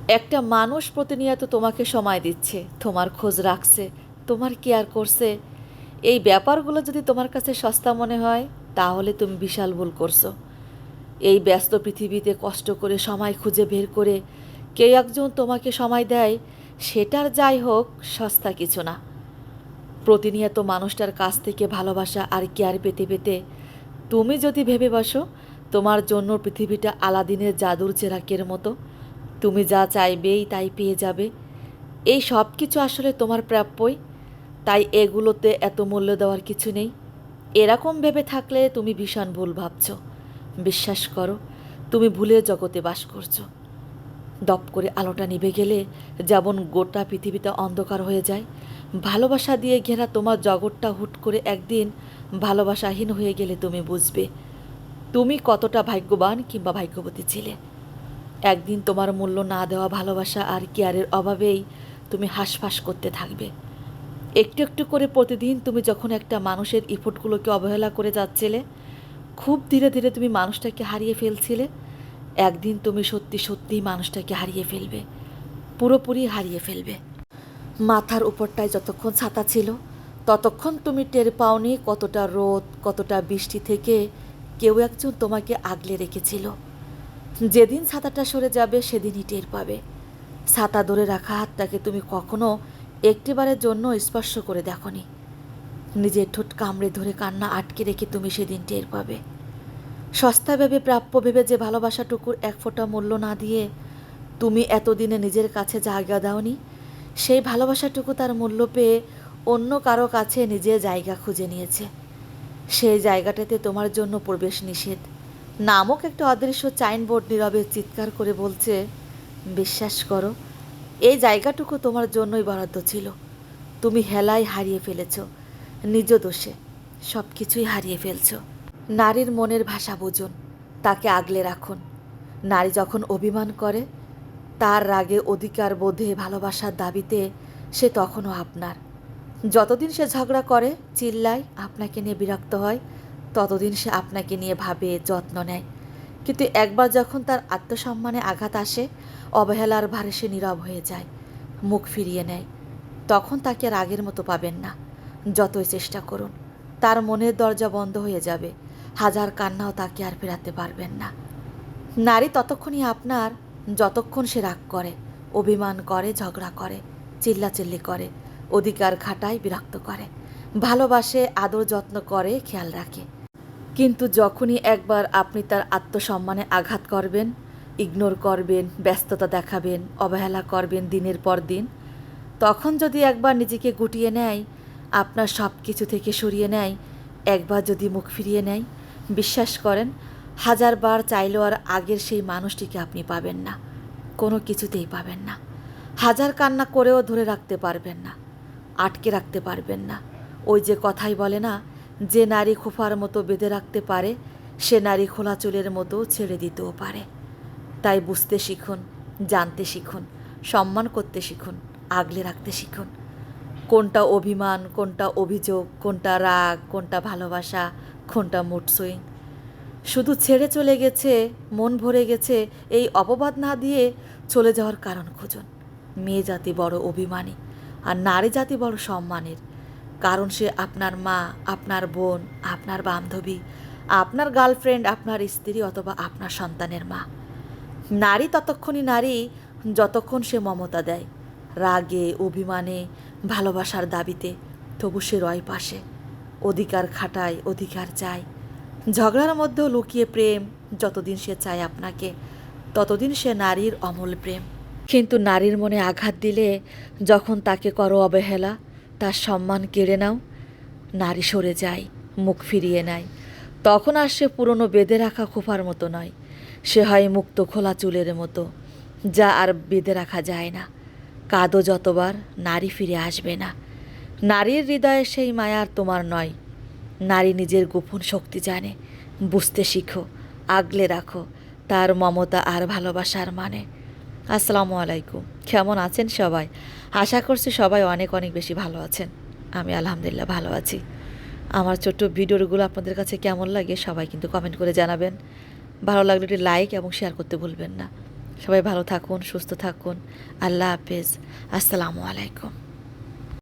একটা মানুষ প্রতিনিয়ত তোমাকে সময় দিচ্ছে, তোমার খোঁজ রাখছে, তোমার কেয়ার করছে। এই ব্যাপারগুলো যদি তোমার কাছে সস্তা মনে হয়, তাহলে তুমি বিশাল ভুল করছো। এই ব্যস্ত পৃথিবীতে কষ্ট করে সময় খুঁজে বের করে কেউ একজন তোমাকে সময় দেয়, সেটার যাই হোক সস্তা কিছু না। প্রতিনিয়ত মানুষটার কাছ থেকে ভালোবাসা আর কেয়ার পেতে পেতে তুমি যদি ভেবে বসো তোমার জন্য পৃথিবীটা আলাদিনের জাদুর চেরাকের মতো, তুমি যা চাইবেই তাই পেয়ে যাবে, এই সব কিছু আসলে তোমার প্রাপ্যই। তাই এগুলোতে এত মূল্য দেওয়ার কিছু নেই। এরকম ভেবে থাকলে তুমি ভীষণ ভুল ভাবছ। বিশ্বাস করো, তুমি ভুলের জগতে বাস করছো। দপ করে আলোটা নিভে গেলে যেমন গোটা পৃথিবীটা অন্ধকার হয়ে যায়, ভালোবাসা দিয়ে ঘেরা তোমার জগৎটা হুট করে একদিন ভালোবাসাহীন হয়ে গেলে তুমি বুঝবে তুমি কতটা ভাগ্যবান কিংবা ভাগ্যবতী ছিলে। একদিন তোমার মূল্য না দেওয়া ভালোবাসা আর কেয়ারের অভাবেই তুমি হাঁসফাঁস করতে থাকবে। একটু একটু করে প্রতিদিন তুমি যখন একটা মানুষের ইফোর্টগুলোকে অবহেলা করে যাচ্ছিলে, খুব ধীরে ধীরে তুমি মানুষটাকে হারিয়ে ফেলছিলে। একদিন তুমি সত্যি সত্যিই মানুষটাকে হারিয়ে ফেলবে, পুরোপুরি হারিয়ে ফেলবে। মাথার উপরটায় যতক্ষণ ছাতা ছিল, ততক্ষণ তুমি টের পাওনি কতটা রোদ, কতটা বৃষ্টি থেকে কেউ একজন তোমাকে আগলে রেখেছিল। যেদিন ছাতাটা সরে যাবে সেদিনই টের পাবে। ছাতা ধরে রাখা হাতটাকে তুমি কখনো একটিবারের জন্য স্পর্শ করে দেখনি। নিজের ঠোঁট কামড়ে ধরে কান্না আটকে রেখে তুমি সেদিন টের পাবে। সস্তা ভেবে, প্রাপ্য ভেবে যে ভালোবাসাটুকুর এক ফোঁটা মূল্য না দিয়ে তুমি এতদিনে নিজের কাছে জায়গা দাওনি, সেই ভালোবাসাটুকু তার মূল্য পেয়ে অন্য কারো কাছে নিজের জায়গা খুঁজে নিয়েছে। সেই জায়গাটাতে তোমার জন্য প্রবেশ নিষেধ নামক একটা অদৃশ্য সাইনবোর্ড নীরবে চিৎকার করে বলছে, বিশ্বাস করো, এই জায়গাটুকু তোমার জন্যই বরাদ্দ ছিল। তুমি হেলায় হারিয়ে ফেলেছ, নিজ দোষে সব কিছুই হারিয়ে ফেলছ। নারীর মনের ভাষা বুঝুন, তাকে আগলে রাখুন। নারী যখন অভিমান করে, তার রাগে, অধিকার বোধে, ভালোবাসার দাবিতে, সে তখনও আপনার। যতদিন সে ঝগড়া করে, চিল্লায়, আপনাকে নিয়ে বিরক্ত হয়, ততদিন সে আপনাকে নিয়ে ভাবে, যত্ন নেয়। কিন্তু একবার যখন তার আত্মসম্মানে আঘাত আসে, অবহেলার ভারে সে নীরব হয়ে যায়, মুখ ফিরিয়ে নেয়। তখন তাকে আর আগের মতো পাবেন না। যতই চেষ্টা করুন, তার মনের দরজা বন্ধ হয়ে যাবে। হাজার কান্নাও তাকে আর ফেরাতে পারবেন না। নারী ততক্ষণই আপনার যতক্ষণ সে রাগ করে, অভিমান করে, ঝগড়া করে, চিল্লাচিল্লি করে, অধিকার খাটায়, বিরক্ত করে, ভালোবাসে, আদর যত্ন করে, খেয়াল রাখে। কিন্তু যখনই একবার আপনি তার আত্মসম্মানে আঘাত করবেন, ইগনোর করবেন, ব্যস্ততা দেখাবেন, অবহেলা করবেন দিনের পর দিন, তখন যদি একবার নিজেকে গুটিয়ে নেয়, আপনার সব কিছু থেকে সরিয়ে নেয়, একবার যদি মুখ ফিরিয়ে নেয়, বিশ্বাস করেন, হাজারবার চাইলেও আর আগের সেই মানুষটিকে আপনি পাবেন না। কোনো কিছুতেই পাবেন না। হাজার কান্না করেও ধরে রাখতে পারবেন না, আটকে রাখতে পারবেন না। ওই যে কথাই বলে না, যে নারী খোফার মতো বেঁধে রাখতে পারে, সে নারী খোলা চুলের মতো ছেড়ে দিতেও পারে। তাই বুঝতে শিখুন, জানতে শিখুন, সম্মান করতে শিখুন, আগলে রাখতে শিখুন। কোনটা অভিমান, কোনটা অভিযোগ, কোনটা রাগ, কোনটা ভালোবাসা, কোনটা মুড সুইং। শুধু ছেড়ে চলে গেছে, মন ভরে গেছে, এই অপবাদ না দিয়ে চলে যাওয়ার কারণ খুঁজুন। মেয়ে জাতি বড় অভিমানী, আর নারী জাতি বড় সম্মানের। কারণ সে আপনার মা, আপনার বোন, আপনার বান্ধবী, আপনার গার্লফ্রেন্ড, আপনার স্ত্রী অথবা আপনার সন্তানের মা। নারী ততক্ষণই নারী যতক্ষণ সে মমতা দেয়, রাগে, অভিমানে, ভালোবাসার দাবিতে। তবু সে রয় পাশে, অধিকার খাটায়, অধিকার চায়। ঝগড়ার মধ্যেও লুকিয়ে প্রেম। যতদিন সে চায় আপনাকে, ততদিন সে নারীর অমল প্রেম। কিন্তু নারীর মনে আঘাত দিলে, যখন তাকে করো অবহেলা, তার সম্মান কেড়ে নাও, নারী সরে যায়, মুখ ফিরিয়ে নেয়। তখন আর সে পুরনো বেঁধে রাখা খোফার মতো নয়, সে হয় মুক্ত খোলা চুলের মতো, যা আর বেঁধে রাখা যায় না। কাঁদো যতবার, নারী ফিরে আসবে না। নারীর হৃদয়ে সেই মায়া আর তোমার নয়। নারী নিজের গোপন শক্তি জানে, বুঝতে শিখো, আগলে রাখো তার মমতা আর ভালোবাসার মানে। আসসালামু আলাইকুম। কেমন আছেন সবাই? আশা করছি সবাই অনেক অনেক বেশি ভালো আছেন। আমি আলহামদুলিল্লাহ ভালো আছি। আমার ছোট্ট ভিডিওগুলো আপনাদের কাছে কেমন লাগে সবাই কিন্তু কমেন্ট করে জানাবেন। ভালো লাগলে একটি লাইক এবং শেয়ার করতে ভুলবেন না। সবাই ভালো থাকুন, সুস্থ থাকুন। আল্লাহ হাফেজ। আসসালামু আলাইকুম।